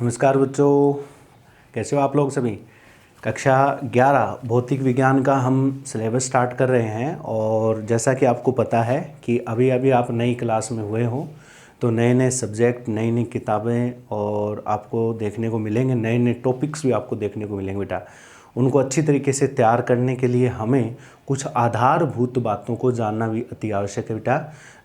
नमस्कार बच्चों, कैसे हो आप लोग सभी। कक्षा 11 भौतिक विज्ञान का हम सिलेबस स्टार्ट कर रहे हैं और जैसा कि आपको पता है कि अभी अभी आप नई क्लास में हुए हो तो नए नए सब्जेक्ट, नई नई किताबें और आपको देखने को मिलेंगे, नए नए टॉपिक्स भी आपको देखने को मिलेंगे बेटा। उनको अच्छी तरीके से तैयार करने के लिए हमें कुछ आधारभूत बातों को जानना भी अति आवश्यक है बेटा।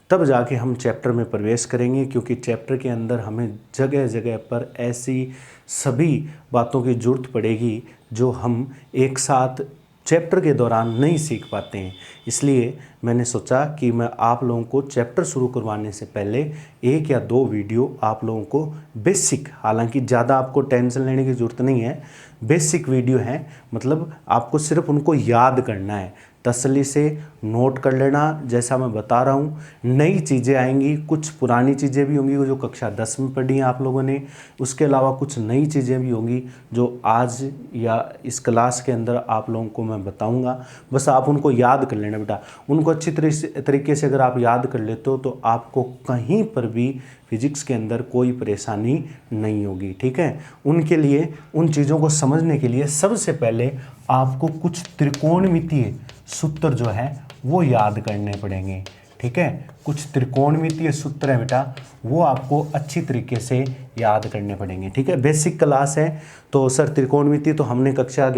तब जाके हम चैप्टर में प्रवेश करेंगे, क्योंकि चैप्टर के अंदर हमें जगह जगह पर ऐसी सभी बातों की ज़रूरत पड़ेगी जो हम एक साथ चैप्टर के दौरान नहीं सीख पाते हैं। इसलिए मैंने सोचा कि मैं आप लोगों को चैप्टर शुरू करवाने से पहले 1 या 2 वीडियो आप लोगों को बेसिक, हालांकि ज़्यादा आपको टेंशन लेने की ज़रूरत नहीं है, बेसिक वीडियो हैं, मतलब आपको सिर्फ उनको याद करना है, तसल्ली से नोट कर लेना। जैसा मैं बता रहा हूँ, नई चीज़ें आएंगी, कुछ पुरानी चीज़ें भी होंगी जो कक्षा 10 में पढ़ी हैं आप लोगों ने, उसके अलावा कुछ नई चीज़ें भी होंगी जो आज या इस क्लास के अंदर आप लोगों को मैं बताऊंगा। बस आप उनको याद कर लेना बेटा। उनको अच्छी तरीके से अगर आप याद कर लेते हो तो आपको कहीं पर भी फिजिक्स के अंदर कोई परेशानी नहीं होगी, ठीक है। उनके लिए, उन चीज़ों को समझने के लिए सबसे पहले आपको कुछ त्रिकोणमितीय सूत्र जो है वो याद करने पड़ेंगे, ठीक है। कुछ त्रिकोणमितीय सूत्र है बेटा, वो आपको अच्छी तरीके से याद करने पड़ेंगे, ठीक है। बेसिक क्लास है तो सर त्रिकोणमिति तो हमने कक्षा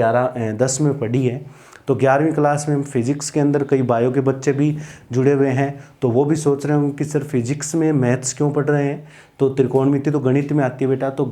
10 में पढ़ी है, तो 11वीं क्लास में फिजिक्स के अंदर कई बायो के बच्चे भी जुड़े हुए हैं, तो वो भी सोच रहे होंगे कि सर फिजिक्स में मैथ्स क्यों पढ़ रहे हैं। तो त्रिकोणमिति तो गणित में आती है बेटा, तो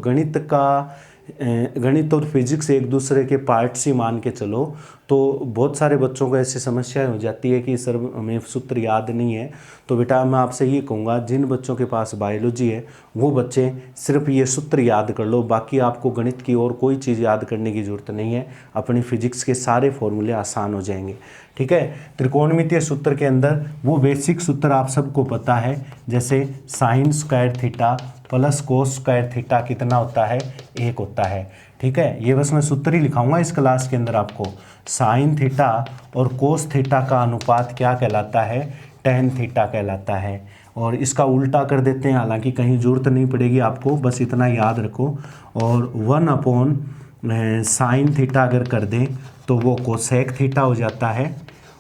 गणित और फिजिक्स एक दूसरे के पार्ट्स ही मान के चलो। तो बहुत सारे बच्चों को ऐसी समस्याएं हो जाती है कि सर हमें सूत्र याद नहीं है। तो बेटा मैं आपसे ये कहूँगा, जिन बच्चों के पास बायोलॉजी है वो बच्चे सिर्फ ये सूत्र याद कर लो, बाकी आपको गणित की और कोई चीज़ याद करने की ज़रूरत नहीं है। अपनी फिजिक्स के सारे फॉर्मूले आसान हो जाएंगे, ठीक है। त्रिकोणमितीय सूत्र के अंदर वो बेसिक सूत्र आप सबको पता है, जैसे sine square theta plus cos square theta कितना होता है, 1 होता है, ठीक है। ये बस मैं सूत्र ही लिखाऊंगा इस क्लास के अंदर आपको। साइन थीटा और कोस थीटा का अनुपात क्या कहलाता है, टेन थीटा कहलाता है। और इसका उल्टा कर देते हैं, हालांकि कहीं जरूरत नहीं पड़ेगी आपको, बस इतना याद रखो। और 1 साइन थीटा अगर कर दें तो वो कोसेक थीटा हो जाता है,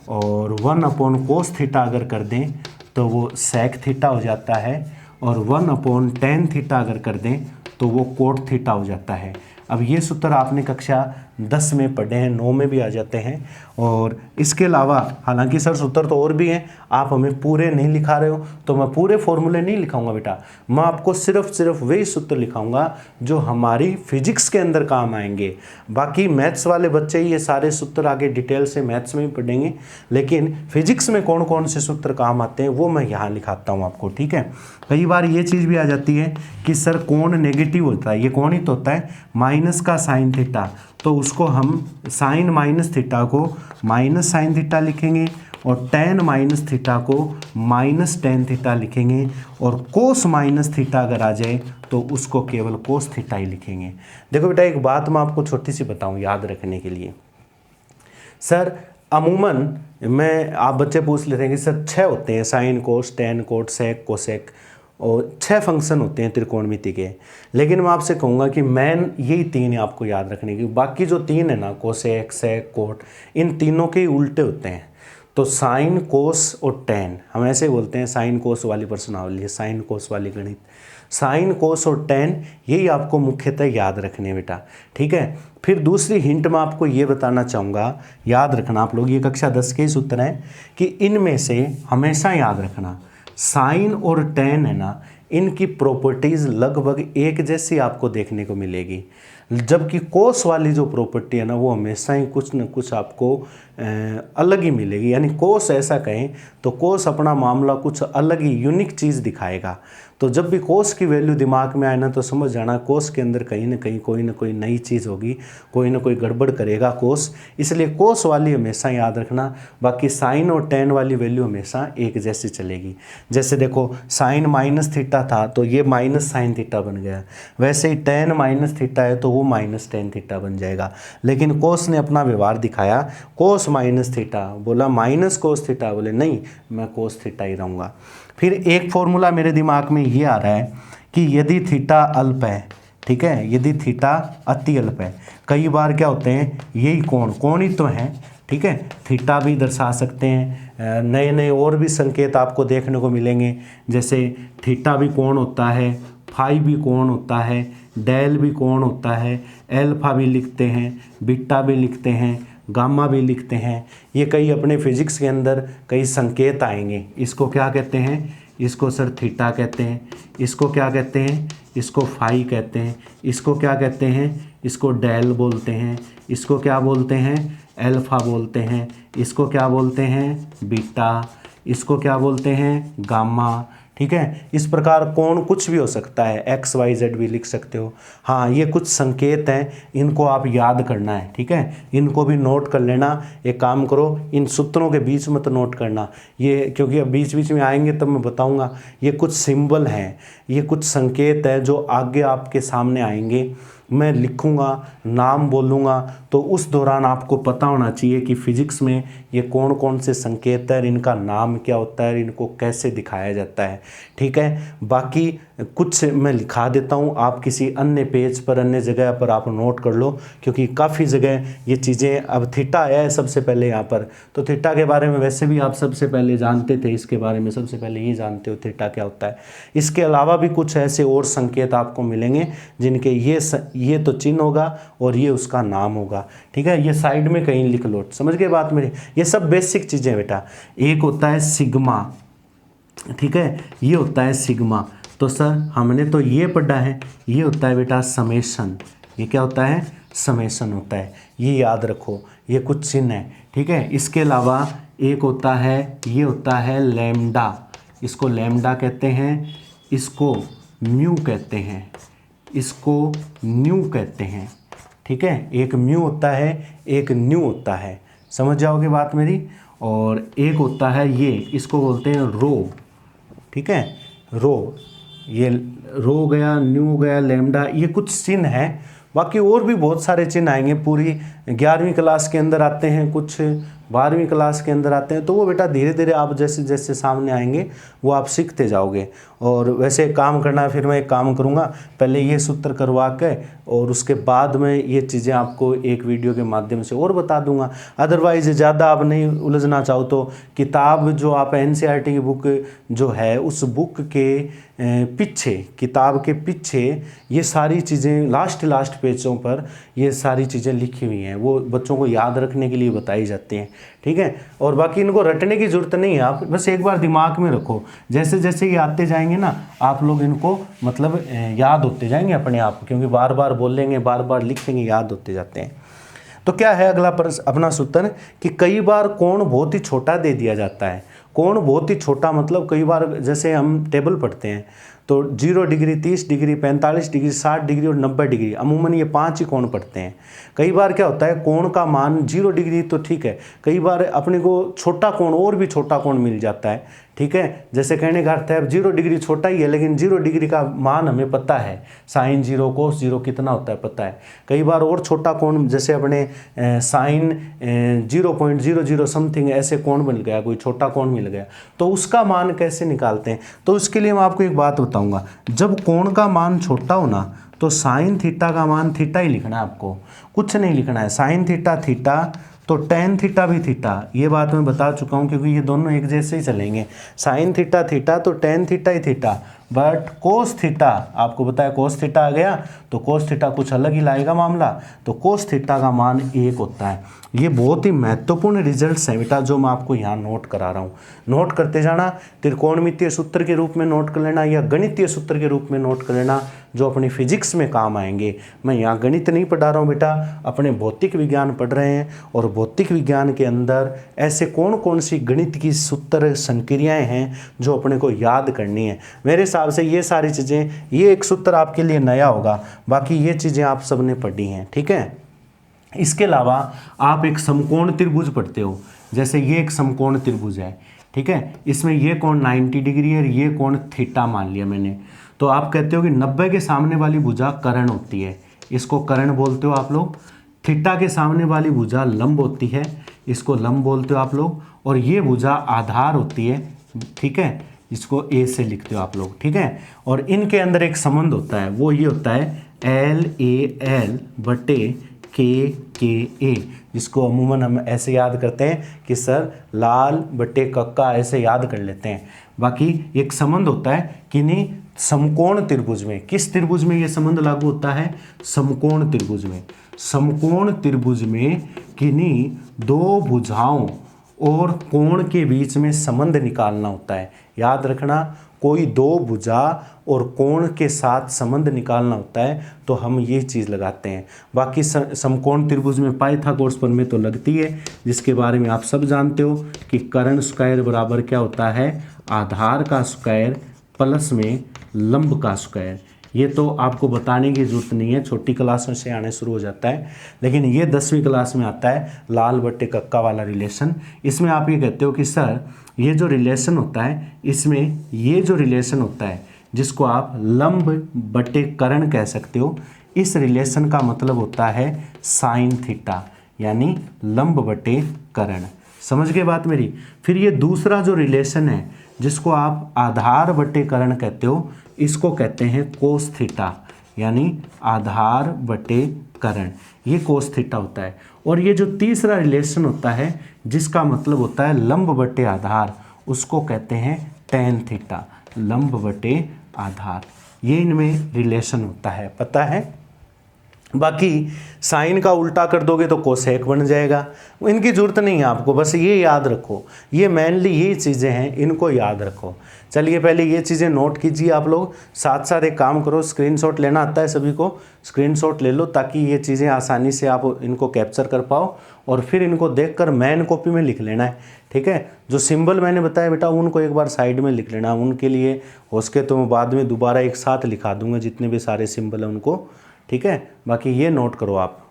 और 1 कोस थीटा अगर कर दें तो वो सेक थीटा हो जाता है, और 1 टेन थीटा अगर कर दें तो वो कोट थीटा हो जाता है। अब ये सूत्र आपने कक्षा 10 में पढ़े हैं, 9 में भी आ जाते हैं। और इसके अलावा हालांकि सर सूत्र तो और भी हैं, आप हमें पूरे नहीं लिखा रहे हो तो मैं पूरे फॉर्मूले नहीं लिखाऊंगा बेटा, मैं आपको सिर्फ वही सूत्र लिखाऊंगा जो हमारी फिजिक्स के अंदर काम आएंगे। बाकी मैथ्स वाले बच्चे ये सारे सूत्र आगे डिटेल से मैथ्स में भी पढ़ेंगे, लेकिन फिजिक्स में कौन कौन से सूत्र काम आते हैं वो मैं यहाँ लिखाता हूँ आपको, ठीक है। कई बार ये चीज़ भी आ जाती है कि सर कोण नेगेटिव होता है, ये कौन ही तो होता है माइनस का साइन थीटा, तो उसको हम साइन माइनस थीटा को माइनस साइन थीटा लिखेंगे, और टेन माइनस थीटा को माइनस टेन थीटा लिखेंगे, और कोस माइनस थीटा अगर आ जाए तो उसको केवल कोस थीटा ही लिखेंगे। देखो बेटा, एक बात मैं आपको छोटी सी बताऊं याद रखने के लिए। सर अमूमन आप बच्चे पूछ लेते हैं कि सर 6 होते हैं, sine cos tan cot sec cosec, और 6 फंक्शन होते हैं त्रिकोणमिति के। लेकिन मैं आपसे कहूँगा कि मेन यही 3 है आपको याद रखने की, बाकी जो 3 है ना, कोसेक सेक कोट, इन तीनों के उल्टे होते हैं। तो साइन कोस और टेन हम ऐसे बोलते हैं, साइन कोस वाली प्रश्नावली, साइन कोस वाली गणित, साइन कोस और टेन यही आपको मुख्यतः याद रखने बेटा, ठीक है। फिर दूसरी हिंट मैं आपको ये बताना चाहूँगा, याद रखना आप लोग, ये कक्षा 10 के ही सूत्र हैं कि इनमें से हमेशा याद रखना साइन और टेन है ना, इनकी प्रॉपर्टीज़ लगभग एक जैसी आपको देखने को मिलेगी, जबकि कोस वाली जो प्रॉपर्टी है ना वो हमेशा ही कुछ न कुछ आपको अलग ही मिलेगी। यानी कोस ऐसा कहें तो कोस अपना मामला कुछ अलग ही यूनिक चीज़ दिखाएगा। तो जब भी कोस की वैल्यू दिमाग में आए ना तो समझ जाना कोस के अंदर कहीं ना कहीं कोई ना कोई नई चीज़ होगी, कोई ना कोई गड़बड़ करेगा कोस, इसलिए कोस वाली हमेशा याद रखना। बाकी साइन और टेन वाली वैल्यू हमेशा एक जैसी चलेगी। जैसे देखो साइन माइनस थीटा था तो ये माइनस साइन थीटा बन गया, वैसे ही टेन माइनस थीटा है तो वो माइनस टेन थीटा बन जाएगा। लेकिन कोस ने अपना व्यवहार दिखाया, कोस माइनस थीटा बोला माइनस कोस थीटा, बोले नहीं मैं कोस थीटा ही रहूँगा। फिर एक फॉर्मूला मेरे दिमाग में ये आ रहा है कि यदि थीटा अल्प है, ठीक है, यदि थीटा अति अल्प है। कई बार क्या होते हैं, यही कोण ही तो है, ठीक है, थीटा भी दर्शा सकते हैं। नए नए और भी संकेत आपको देखने को मिलेंगे, जैसे थीटा भी कोण होता है, फाई भी कोण होता है, डेल भी कोण होता है, एल्फा भी लिखते हैं, बीटा भी लिखते हैं, गामा भी लिखते हैं। ये कई अपने फिजिक्स के अंदर कई संकेत आएंगे। इसको क्या कहते हैं, इसको सर थीटा कहते हैं, इसको क्या कहते हैं, इसको फाई कहते हैं, इसको क्या कहते हैं, इसको डेल बोलते हैं, इसको क्या बोलते हैं, एल्फा बोलते हैं, इसको क्या बोलते हैं, बीटा, इसको क्या बोलते हैं, गामा। ठीक है, इस प्रकार कोण कुछ भी हो सकता है, एक्स वाई जेड भी लिख सकते हो। हाँ, ये कुछ संकेत हैं, इनको आप याद करना है। ठीक है, इनको भी नोट कर लेना। एक काम करो, इन सूत्रों के बीच मत नोट करना, ये क्योंकि अब बीच बीच में आएंगे तब मैं बताऊंगा। ये कुछ सिंबल हैं, ये कुछ संकेत है जो आगे आपके सामने आएंगे, मैं लिखूंगा, नाम बोलूँगा, तो उस दौरान आपको पता होना चाहिए कि फिजिक्स में ये कौन कौन से संकेत है, इनका नाम क्या होता है, इनको कैसे दिखाया जाता है। ठीक है, बाकी कुछ मैं लिखा देता हूँ, आप किसी अन्य पेज पर, अन्य जगह पर आप नोट कर लो, क्योंकि काफ़ी जगह ये चीज़ें, अब थीटा आया है सबसे पहले यहाँ पर, तो थीटा के बारे में वैसे भी आप सबसे पहले जानते थे, इसके बारे में सबसे पहले ये जानते हो थीटा क्या होता है। इसके अलावा भी कुछ ऐसे और संकेत आपको मिलेंगे जिनके ये तो चिन्ह होगा और ये उसका नाम होगा। ठीक है, ये साइड में कहीं लिख लो, समझ गए बात मेरी। ये सब बेसिक चीज़ें बेटा। एक होता है सिग्मा, ठीक है, ये होता है सिग्मा। तो सर हमने तो ये पढ़ा है, ये होता है बेटा समेशन। ये क्या होता है, समेशन होता है, ये याद रखो, ये कुछ चिन्ह है। ठीक है, इसके अलावा एक होता है, ये होता है लैम्डा, इसको लैम्डा कहते हैं, इसको म्यू कहते हैं, इसको न्यू कहते हैं। ठीक है, एक म्यू होता है, एक न्यू होता है, समझ जाओगे बात मेरी। और एक होता है ये, इसको बोलते हैं रो। ठीक है, रो, ये रो हो गया, न्यू हो गया, लैम्डा, ये कुछ चिन्ह है। बाकी और भी बहुत सारे चिन्ह आएंगे, पूरी 11वीं क्लास के अंदर आते हैं, कुछ 12वीं क्लास के अंदर आते हैं, तो वो बेटा धीरे धीरे आप जैसे जैसे सामने आएंगे वो आप सीखते जाओगे। और वैसे काम करना, फिर मैं एक काम करूँगा, पहले ये सूत्र करवा के और उसके बाद में ये चीज़ें आपको एक वीडियो के माध्यम से और बता दूंगा। अदरवाइज़ ज़्यादा आप नहीं उलझना चाहो तो किताब जो आप NCERT की बुक जो है, उस बुक के पीछे, किताब के पीछे ये सारी चीज़ें लास्ट पेजों पर ये सारी चीज़ें लिखी हुई हैं, वो बच्चों को याद रखने के लिए बताई जाती हैं। ठीक है, और बाकी इनको रटने की ज़रूरत नहीं है, आप बस एक बार दिमाग में रखो, जैसे जैसे ये आते जाएंगे ना, आप लोग इनको मतलब याद होते जाएंगे अपने आप, क्योंकि बार बार बोलेंगे, बार बार लिखेंगे, याद होते जाते हैं। तो क्या है अगला अपना सूत्र कि कई बार कोण बहुत ही छोटा दे दिया जाता है। कोण बहुत ही छोटा मतलब कई बार जैसे हम टेबल पढ़ते हैं तो 0 डिग्री, 30 डिग्री, 45 डिग्री, 60 डिग्री और 90 डिग्री, अमूमन ये 5 ही कोण पढ़ते हैं। कई बार क्या होता है, कोण का मान 0 डिग्री तो ठीक है, कई बार अपने को छोटा कोण और भी छोटा कोण मिल जाता है। ठीक है, जैसे कहने का अर्थ है अब 0 डिग्री छोटा ही है, लेकिन 0 डिग्री का मान हमें पता है, साइन 0 कोस 0 कितना होता है पता है। कई बार और छोटा कोण, जैसे अपने साइन 0.00 समथिंग ऐसे कोण मिल गया, कोई छोटा कोण मिल गया, तो उसका मान कैसे निकालते हैं। तो उसके लिए मैं आपको एक बात बताऊंगा, जब कोण का मान छोटा हो ना, तो साइन थीटा का मान थीटा ही लिखना है, आपको कुछ नहीं लिखना है। साइन थीटा थीटा, तो टेन थीटा भी थीटा, ये बात मैं बता चुका हूँ, क्योंकि ये दोनों एक जैसे ही चलेंगे। साइन थीटा थीटा तो tan theta he theta, but cos theta, आपको बताया कोस थीटा आ गया तो कोस थीटा कुछ अलग ही लाएगा मामला, तो कोस थीटा का मान 1 होता है। ये बहुत ही महत्वपूर्ण रिजल्ट्स हैं बेटा, जो मैं आपको यहाँ नोट करा रहा हूँ। नोट करते जाना, त्रिकोणमितीय सूत्र के रूप में नोट कर लेना या गणितीय सूत्र के रूप में नोट कर लेना, जो अपनी फिजिक्स में काम आएंगे। मैं यहाँ गणित नहीं पढ़ा रहा हूँ बेटा, अपने भौतिक विज्ञान पढ़ रहे हैं, और भौतिक विज्ञान के अंदर ऐसे कौन कौन सी गणित की सूत्र संक्रियाएं हैं जो अपने को याद करनी है। मेरे हिसाब से ये सारी चीज़ें, ये एक सूत्र आपके लिए नया होगा, बाकी ये चीज़ें आप सबने पढ़ी हैं। ठीक है, इसके अलावा आप एक समकोण त्रिभुज पढ़ते हो, जैसे ये एक समकोण त्रिभुज है। ठीक है, इसमें ये कोण 90 डिग्री है, ये कोण थीटा मान लिया मैंने, तो आप कहते हो कि 90 के सामने वाली भुजा कर्ण होती है, इसको कर्ण बोलते हो आप लोग। थीटा के सामने वाली भुजा लंब होती है, इसको लंब बोलते हो आप लोग। और ये भुजा आधार होती है, ठीक है, इसको ए से लिखते हो आप लोग। ठीक है, और इनके अंदर एक संबंध होता है, वो ये होता है LAL बटे KKA, जिसको अमूमन हम ऐसे याद करते हैं कि सर लाल बटे कक्का, ऐसे याद कर लेते हैं। बाकी एक संबंध होता है कि नहीं समकोण त्रिभुज में, किस त्रिभुज में ये संबंध लागू होता है? समकोण त्रिभुज में। समकोण त्रिभुज में किन्हीं दो भुजाओं और कोण के बीच में संबंध निकालना होता है। याद रखना, कोई दो भुजा और कोण के साथ संबंध निकालना होता है तो हम ये चीज़ लगाते हैं। बाकी समकोण त्रिभुज में पाइथागोरस प्रमेय तो लगती है, जिसके बारे में आप सब जानते हो कि कर्ण स्क्वायर बराबर क्या होता है? आधार का स्क्वायर प्लस में लंब का स्क्वायर। ये तो आपको बताने की जरूरत नहीं है, छोटी क्लासों से आने शुरू हो जाता है, लेकिन ये 10वीं क्लास में आता है लाल बट्टे कक्का वाला रिलेशन। इसमें आप ये कहते हो कि सर ये जो रिलेशन होता है, इसमें ये जो रिलेशन होता है जिसको आप लंब बटे कर्ण कह सकते हो, इस रिलेशन का मतलब होता है साइन थीटा, यानी लंब बटे कर्ण। समझ गए बात मेरी? फिर ये दूसरा जो रिलेशन है जिसको आप आधार बटे कर्ण कहते हो, इसको कहते हैं कोस थीटा, यानी आधार बटे कर्ण, ये कोस थीटा होता है। और ये जो तीसरा रिलेशन होता है जिसका मतलब होता है लंब बटे आधार, उसको कहते हैं टेन थीटा, लंब बटे आधार। ये इनमें रिलेशन होता है, पता है? बाकी साइन का उल्टा कर दोगे तो कोसेक बन जाएगा, इनकी जरूरत नहीं है आपको, बस ये याद रखो। ये मेनली ये चीज़ें हैं, इनको याद रखो। चलिए पहले ये चीज़ें नोट कीजिए आप लोग, साथ साथ एक काम करो, स्क्रीनशॉट लेना आता है सभी को, स्क्रीनशॉट ले लो ताकि ये चीज़ें आसानी से आप इनको कैप्चर कर पाओ और फिर इनको देखकर मेन कॉपी में लिख लेना है, ठीक है? जो सिंबल मैंने बताया बेटा उनको एक बार साइड में लिख लेना, उनके लिए हो सके तो मैं बाद में दोबारा एक साथ लिखा दूंगा जितने भी सारे सिंबल हैं उनको, ठीक है? बाकी ये नोट करो आप।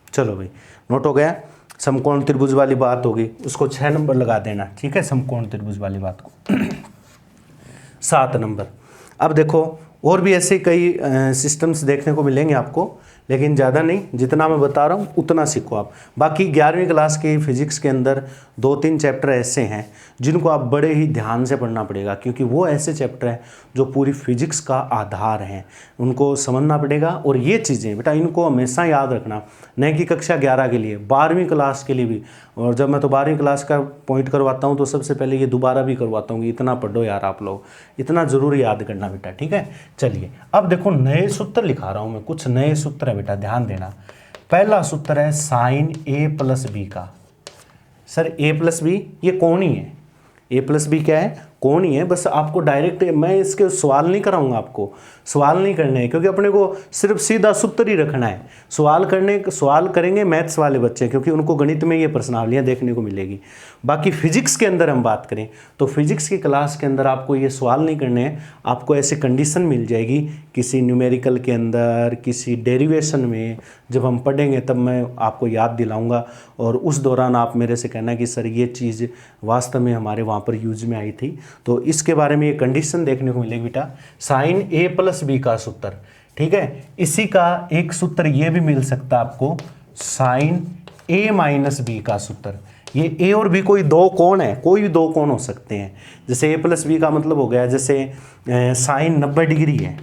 चलो भाई, नोट हो गया। समकोण त्रिभुज वाली बात होगी, उसको 6 नंबर लगा देना, ठीक है? समकोण त्रिभुज वाली बात को 7 नंबर। अब देखो और भी ऐसे कई सिस्टम्स देखने को मिलेंगे आपको, लेकिन ज़्यादा नहीं, जितना मैं बता रहा हूँ उतना सीखो आप। बाकी 11वीं क्लास की फिजिक्स के अंदर 2-3 चैप्टर ऐसे हैं जिनको आप बड़े ही ध्यान से पढ़ना पड़ेगा, क्योंकि वो ऐसे चैप्टर हैं जो पूरी फिजिक्स का आधार हैं, उनको समझना पड़ेगा। और ये चीज़ें बेटा इनको हमेशा याद रखना, न कि कक्षा 11 के लिए, 12वीं क्लास के लिए भी। और जब मैं तो 12वीं क्लास का पॉइंट करवाता हूँ तो सबसे पहले ये दोबारा भी करवाता हूँ कि इतना पढ़ो यार आप लोग, इतना ज़रूर याद करना बेटा, ठीक है? चलिए अब देखो नए सूत्र लिखा रहा हूँ मैं, कुछ नए सूत्र है बेटा, ध्यान देना। पहला सूत्र है साइन ए प्लस बी का। सर ए प्लस बी ये कौन ही है? ए प्लस बी क्या है? कौन ही है। बस आपको डायरेक्ट, मैं इसके सवाल नहीं कराऊंगा, आपको सवाल नहीं करने हैं क्योंकि अपने को सिर्फ सीधा सूत्र ही रखना है। सवाल करेंगे मैथ्स वाले बच्चे, क्योंकि उनको गणित में ये प्रश्नावलियाँ देखने को मिलेगी। बाकी फिजिक्स के अंदर हम बात करें तो फिजिक्स की क्लास के अंदर आपको ये सवाल नहीं करने हैं, आपको ऐसे कंडीशन मिल जाएगी किसी न्यूमेरिकल के अंदर, किसी डेरिवेशन में, जब हम पढ़ेंगे तब मैं आपको याद दिलाऊंगा और उस दौरान आप मेरे से कहना कि सर ये चीज़ वास्तव में हमारे वहाँ पर यूज में आई थी, तो इसके बारे में ये कंडीशन देखने को मिलेगी बेटा। साइन ए प्लस बी का सूत्र, ठीक है? इसी का एक सूत्र ये भी मिल सकता है आपको, साइन ए माइनस बी का सूत्र। ये ए और बी कोई दो कोण है, कोई भी दो कोण हो सकते हैं। जैसे ए प्लस बी का मतलब हो गया, जैसे साइन 90 डिग्री है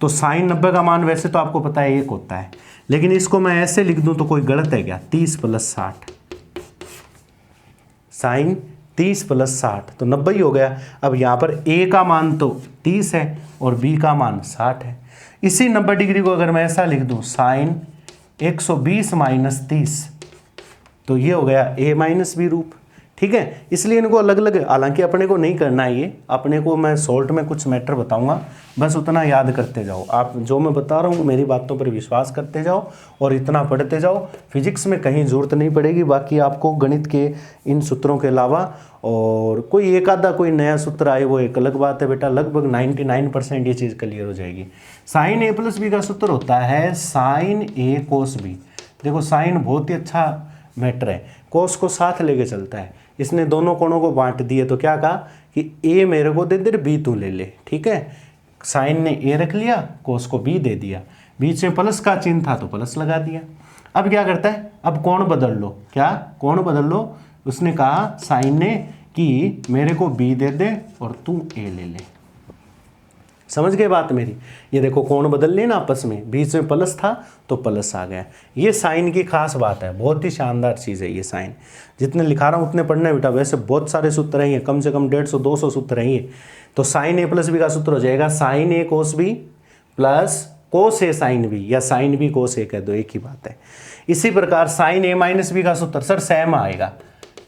तो साइन 90 का मान वैसे तो आपको पता है 1 होता है, लेकिन इसको मैं ऐसे लिख दूं तो कोई गलत है क्या? 30 + 60, साइन 30 + 60 तो 90 ही हो गया। अब यहाँ पर ए का मान तो 30 है और बी का मान 60 है। इसी 90 डिग्री को अगर मैं ऐसा लिख दूं साइन 120 - 30 तो ये हो गया ए माइनस बी रूप, ठीक है? इसलिए इनको अलग अलग, हालांकि अपने को नहीं करना है ये, अपने को मैं शॉर्ट में कुछ मैटर बताऊंगा, बस उतना याद करते जाओ। आप जो मैं बता रहा हूँ मेरी बातों पर विश्वास करते जाओ और इतना पढ़ते जाओ। फिजिक्स में कहीं जरूरत नहीं पड़ेगी, बाकी आपको गणित के इन सूत्रों के अलावा और कोई एक आधा कोई नया सूत्र आए वो एक अलग बात है बेटा, लगभग 99% ये चीज़ क्लियर हो जाएगी। साइन ए प्लस बी का सूत्र होता है साइन ए कोस बी। देखो साइन बहुत ही अच्छा मैटर है, कोस को साथ लेके चलता है। इसने दोनों कोणों को बांट दिए तो क्या कहा कि ए मेरे को दे दे, बी तू ले ले, ठीक है? साइन ने ए रख लिया, कोस को बी दे दिया, बीच में प्लस का चिन्ह था तो प्लस लगा दिया। अब क्या करता है, अब कोण बदल लो, क्या कोण बदल लो? उसने कहा साइन ने कि मेरे को बी दे दे और तू ए ले ले। समझ गए बात मेरी। ये देखो कोण बदल लिए ना आपस में, बीच में प्लस था तो प्लस आ गया। ये साइन की खास बात है, बहुत ही शानदार चीज़ है ये साइन। जितने लिखा रहा हूँ उतने पढ़ना है बेटा। वैसे बहुत सारे सूत्र हैं, कम से कम 150-200 सूत्र हैं ये। तो साइन ए प्लस बी का सूत्र हो जाएगा sign A cos B plus cos A sine B, या साइन बी कोस ए कह दो, एक ही बात है। इसी प्रकार साइन ए माइनस बी का सूत्र सर सेम आएगा,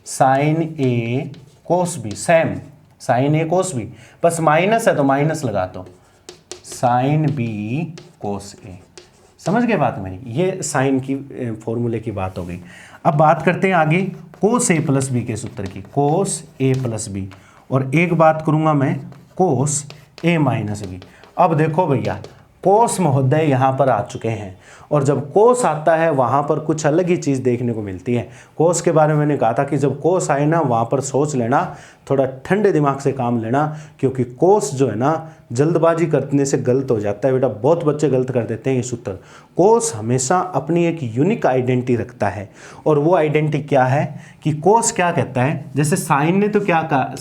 sine A cos B same, sine A cos B, बस माइनस है तो माइनस लगा दो, साइन बी कोस ए। समझ गए बात मेरी। ये साइन की फॉर्मूले की बात हो गई। अब बात करते हैं आगे कोस ए प्लस बी के सूत्र की, कोस ए प्लस बी, और एक बात करूंगा मैं कोस ए माइनस बी। अब देखो भैया कोस महोदय यहाँ पर आ चुके हैं, और जब कोस आता है वहाँ पर कुछ अलग ही चीज़ देखने को मिलती है। कोस के बारे में मैंने कहा था कि जब कोस आए ना वहाँ पर सोच लेना, थोड़ा ठंडे दिमाग से काम लेना, क्योंकि कोस जो है ना जल्दबाजी करने से गलत हो जाता है बेटा। बहुत बच्चे गलत कर देते हैं ये सूत्र। कोस हमेशा अपनी एक यूनिक आइडेंटिटी रखता है, और वो आइडेंटिटी क्या है कि कोस क्या कहता है, जैसे साइन ने तो क्या कहा,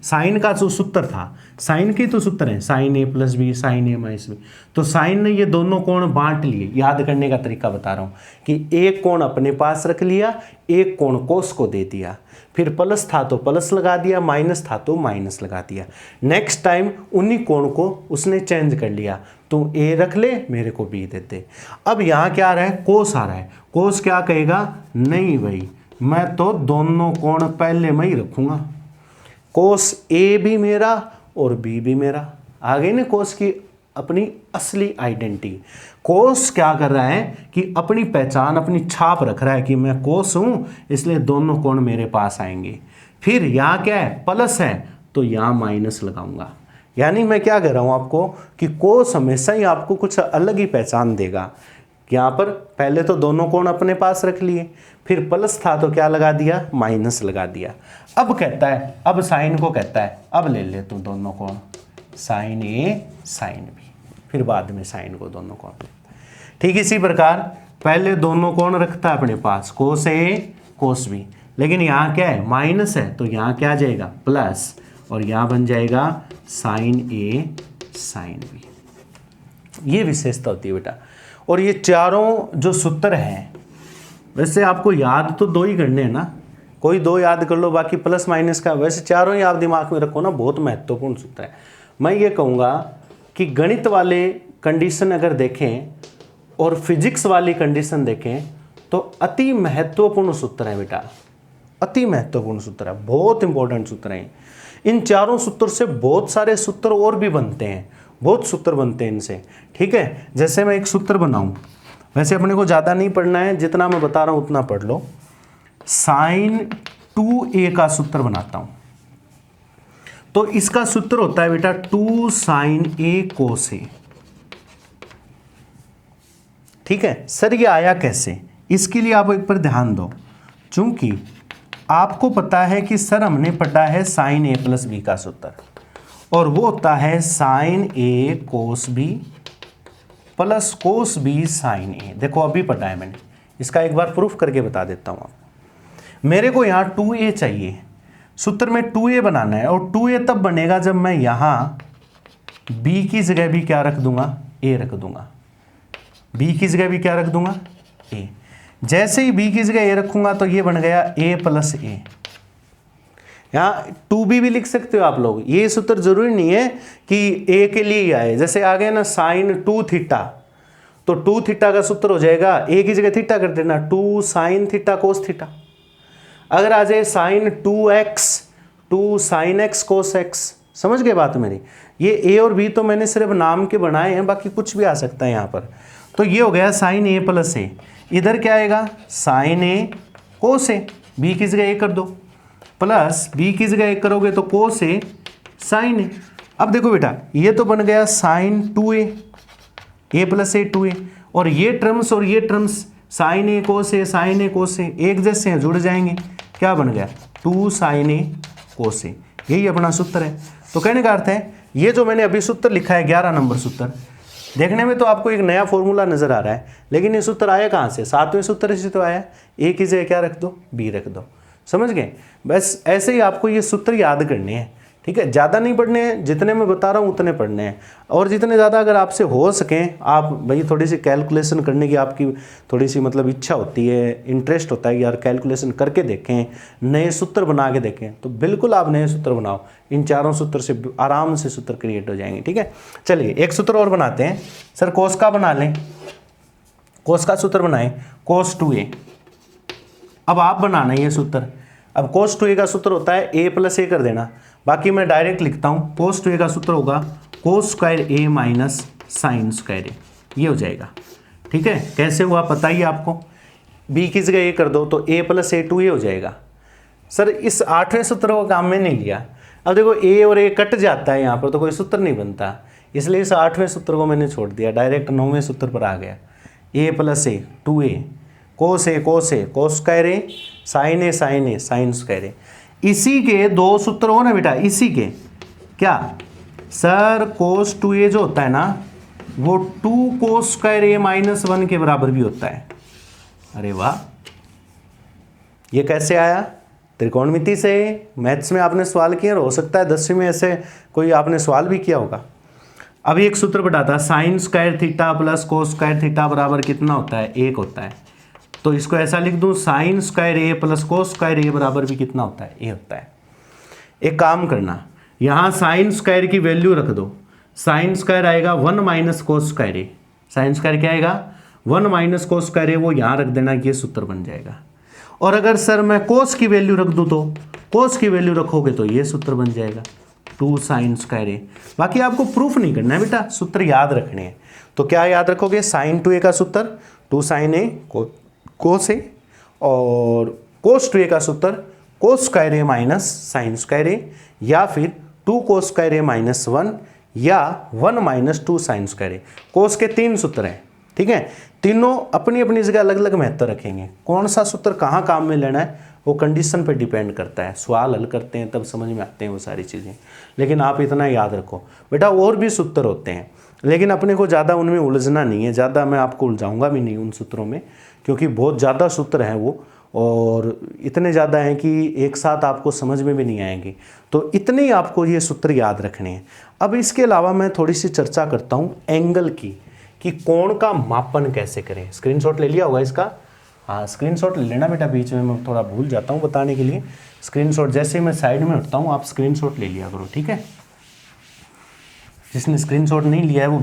साइन का जो सूत्र था, साइन के तो सूत्र है साइन ए प्लस बी साइन ए माइनस बी, तो साइन ने ये दोनों कोण बांट लिए। याद करने का तरीका बता रहा हूँ कि एक कोण अपने पास रख लिया, एक कोण कोस को दे दिया, फिर प्लस था तो प्लस लगा दिया, माइनस था तो माइनस लगा दिया। नेक्स्ट टाइम उन्हीं कोण को उसने चेंज कर लिया, तू ए रख ले मेरे को बी दे दे। अब यहाँ क्या आ रहा है, कोस आ रहा है। कोस क्या कहेगा, नहीं भाई मैं तो दोनों कोण पहले में ही रखूंगा, कोस ए भी मेरा और बी भी मेरा। आ गई ना कोस की अपनी असली आइडेंटिटी। कोस क्या कर रहा है कि अपनी पहचान, अपनी छाप रख रहा है कि मैं कोस हूं, इसलिए दोनों कोण मेरे पास आएंगे। फिर यहाँ क्या है, प्लस है तो यहाँ माइनस लगाऊंगा। यानी मैं क्या कह रहा हूं आपको कि कोस हमेशा ही आपको कुछ अलग ही पहचान देगा। यहाँ पर पहले तो दोनों कोण अपने पास रख लिए, फिर प्लस था तो क्या लगा दिया, माइनस लगा दिया। अब कहता है, अब साइन को कहता है अब ले ले तू दोनों कोण, साइन ए साइन बी, फिर बाद में साइन को दोनों कोण। ठीक इसी प्रकार पहले दोनों कोण रखता है अपने पास, कोस ए कोस बी, लेकिन यहाँ क्या है, माइनस है तो यहाँ क्या आ जाएगा, प्लस, और यहाँ बन जाएगा साइन ए साइन बी। ये विशेषता होती है बेटा। और ये चारों जो सूत्र हैं, वैसे आपको याद तो दो ही करने हैं ना, कोई दो याद कर लो, बाकी प्लस माइनस का वैसे चारों ही आप दिमाग में रखो ना, बहुत महत्वपूर्ण सूत्र है। मैं ये कहूँगा कि गणित वाले कंडीशन अगर देखें और फिजिक्स वाली कंडीशन देखें तो अति महत्वपूर्ण सूत्र है बेटा, अति महत्वपूर्ण सूत्र है, बहुत इंपॉर्टेंट सूत्र है। इन चारों सूत्र से बहुत सारे सूत्र और भी बनते हैं, बहुत सूत्र बनते हैं इनसे। ठीक है, जैसे मैं एक सूत्र बनाऊं, वैसे अपने को ज़्यादा नहीं पढ़ना है, जितना मैं बता रहा हूं उतना पढ़ लो। साइन 2a का सूत्र बनाता हूं, तो इसका सूत्र होता है बेटा 2 साइन ए कोस ए। ठीक है सर, ये आया कैसे, इसके लिए आप एक पर ध्यान दो। चूंकि आपको पता है कि सर हमने पढ़ा है साइन ए प्लस बी का सूत्र, और वो होता है sine A cos B plus cos B sine A. देखो अभी पढ़ा है मैंने, इसका एक बार प्रूफ करके बता देता हूँ आपको। मेरे को यहाँ 2a चाहिए, सूत्र में 2a बनाना है, और 2a तब बनेगा जब मैं यहाँ b की जगह भी क्या रख दूंगा, a रख दूंगा। b की जगह भी क्या रख दूंगा, a। जैसे ही b की जगह a रखूंगा तो ये बन गया a प्लस ए। यहाँ 2b भी लिख सकते हो आप लोग, ये सूत्र जरूरी नहीं है कि a के लिए ही आए। जैसे आ गए ना साइन 2 थीटा, तो 2 थीटा का सूत्र हो जाएगा, a की जगह थीटा कर देना, 2 साइन थीटा कोस थीटा। अगर आ जाए साइन 2x, 2 साइन x कोस x। समझ गए बात मेरी। ये a और b तो मैंने सिर्फ नाम के बनाए हैं, बाकी कुछ भी आ सकता है यहाँ पर। तो ये हो गया साइन a प्लस ए। इधर क्या आएगा, sine A cos A, b की जगह a कर दो, प्लस b की जगह a करोगे तो कोस ए साइन ए। अब देखो बेटा, ये तो बन गया sign 2a, a plus A 2a, और ये टर्म्स और ये terms sign A cos A sign A कोस ए एक जैसे हैं, जुड़ जाएंगे, क्या बन गया 2 साइन ए कोस ए। यही अपना सूत्र है। तो कहने का अर्थ है, ये जो मैंने अभी सूत्र लिखा है 11 नंबर सूत्र, देखने में तो आपको एक नया फॉर्मूला नजर आ रहा है, लेकिन ये सूत्र आया कहाँ से, 7वें सूत्र से तो आया। ए की जगह क्या रख दो, बी रख दो। समझ गए। बस ऐसे ही आपको ये सूत्र याद करने हैं। ठीक है, ज़्यादा नहीं पढ़ने हैं, जितने मैं बता रहा हूँ उतने पढ़ने हैं। और जितने ज़्यादा अगर आपसे हो सकें, आप भाई थोड़ी सी कैलकुलेशन करने की आपकी थोड़ी सी मतलब इच्छा होती है, इंटरेस्ट होता है कि यार कैलकुलेशन करके देखें, नए सूत्र बना के देखें, तो बिल्कुल आप नए सूत्र बनाओ। इन चारों सूत्र से आराम से सूत्र क्रिएट हो जाएंगे। ठीक है, चलिए एक सूत्र और बनाते हैं। सर कोस का बना लें, कोस का सूत्र बनाएं, कोस 2a। अब आप बनाना ये सूत्र। अब कोस 2a का सूत्र होता है a प्लस a कर देना, बाकी मैं डायरेक्ट लिखता हूँ। कोस 2a का सूत्र होगा कोस square a minus sign square a, ये हो जाएगा। ठीक है, कैसे हुआ पता ही आपको, b की जगह a कर दो तो a प्लस a 2a हो जाएगा। सर इस 8वें सूत्र को काम में नहीं लिया। अब देखो a और a कट जाता है यहाँ पर, तो कोई सूत्र नहीं बनता, इसलिए इस 8वें सूत्र को मैंने छोड़ दिया, डायरेक्ट 9वें सूत्र पर आ गया। a plus a 2a cos a cos square a sine a sine square a। इसी के दो सूत्र हो ना बेटा, इसी के क्या सर कोस 2a जो होता है ना वो 2 कोस स्क्वायर a माइनस 1 के बराबर भी होता है। अरे वाह, ये कैसे आया? त्रिकोणमिति से। मैथ्स में आपने सवाल किए, हो सकता है 10वीं में ऐसे कोई आपने सवाल भी किया होगा। अभी एक सूत्र बताता, sine square theta plus cos square theta बराबर कितना होता है? 1 होता है। तो इसको ऐसा लिख दूं, साइन स्क्वायर ए प्लस कोस स्क्वायर ए बराबर भी कितना होता है? ए होता है। एक काम करना, यहाँ साइन स्क्वायर की वैल्यू रख दो। साइन स्क्वायर आएगा 1 माइनस कोस स्क्वायर ए। साइन स्क्वायर क्या आएगा? 1 माइनस कोस स्क्वायर ए, वो यहाँ रख देना, ये सूत्र बन जाएगा। और अगर सर मैं कोस की वैल्यू रख दूँ तो कोस की वैल्यू रखोगे तो ये सूत्र बन जाएगा 2 साइन स्क्वायर ए। बाकी आपको प्रूफ नहीं करना है बेटा, सूत्र याद रखने हैं। तो क्या याद रखोगे? साइन 2a का सूत्र 2 साइन ए कोस ए, और कोस 2a का सूत्र कोस स्क्वायर ए माइनस साइन स्क्वायर ए, या फिर 2 कोस स्क्वायर ए माइनस 1 या 1 माइनस 2 साइन स्क्वायर ए। कोस के 3 सूत्र हैं, ठीक है, तीनों अपनी अपनी जगह अलग अलग महत्व रखेंगे। कौन सा सूत्र कहाँ काम में लेना है वो कंडीशन पर डिपेंड करता है। सवाल हल करते हैं तब समझ में आते हैं वो सारी चीज़ें, लेकिन आप इतना याद रखो बेटा, और भी सूत्र होते हैं, लेकिन अपने को ज़्यादा उनमें उलझना नहीं है। ज़्यादा मैं आपको उलझाऊंगा भी नहीं उन सूत्रों में, क्योंकि बहुत ज़्यादा सूत्र हैं वो, और इतने ज़्यादा हैं कि एक साथ आपको समझ में भी नहीं आएंगे। तो इतने ही आपको ये सूत्र याद रखने हैं। अब इसके अलावा मैं थोड़ी सी चर्चा करता हूँ एंगल की, कि कोण का मापन कैसे करें। स्क्रीनशॉट ले लिया होगा इसका? हाँ, स्क्रीनशॉट ले लेना बेटा, बीच में मैं थोड़ा भूल जाता हूँ बताने के लिए। स्क्रीनशॉट जैसे ही मैं साइड में उठता हूँ आप स्क्रीनशॉट ले लिया करो, ठीक है। जिसने स्क्रीनशॉट नहीं लिया है वो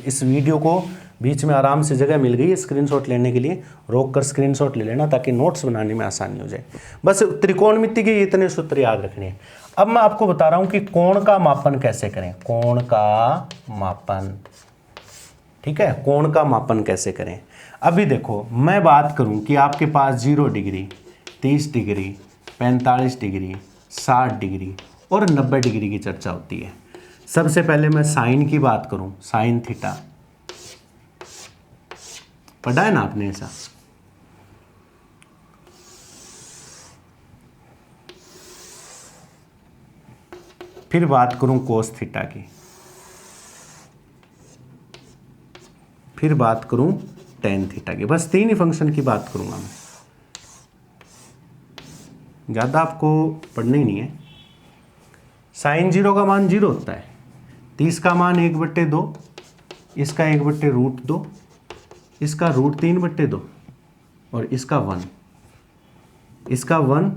इस वीडियो को बीच में आराम से जगह मिल गई है स्क्रीनशॉट लेने के लिए, रोक कर स्क्रीनशॉट ले लेना ताकि नोट्स बनाने में आसानी हो जाए। बस त्रिकोणमिति के इतने सूत्र याद रखने हैं। अब मैं आपको बता रहा हूँ कि कोण का मापन कैसे करें। कोण का मापन, ठीक है, कोण का मापन कैसे करें। अभी देखो, मैं बात करूं कि आपके पास 0 डिग्री, 30 डिग्री, 45 डिग्री, 60 डिग्री और 90 डिग्री की चर्चा होती है। सबसे पहले मैं साइन की बात करूं, साइन थीटा पढ़ा है ना आपने ऐसा? फिर बात करूं कोस थीटा की, फिर बात करूं टेन थीटा की। बस 3 ही फंक्शन की बात करूंगा मैं, ज़्यादा आपको पढ़ना ही नहीं है। साइन 0 का मान 0 होता है, 30 का मान 1/2, इसका 1/√2, इसका √3/2 और इसका 1, इसका 1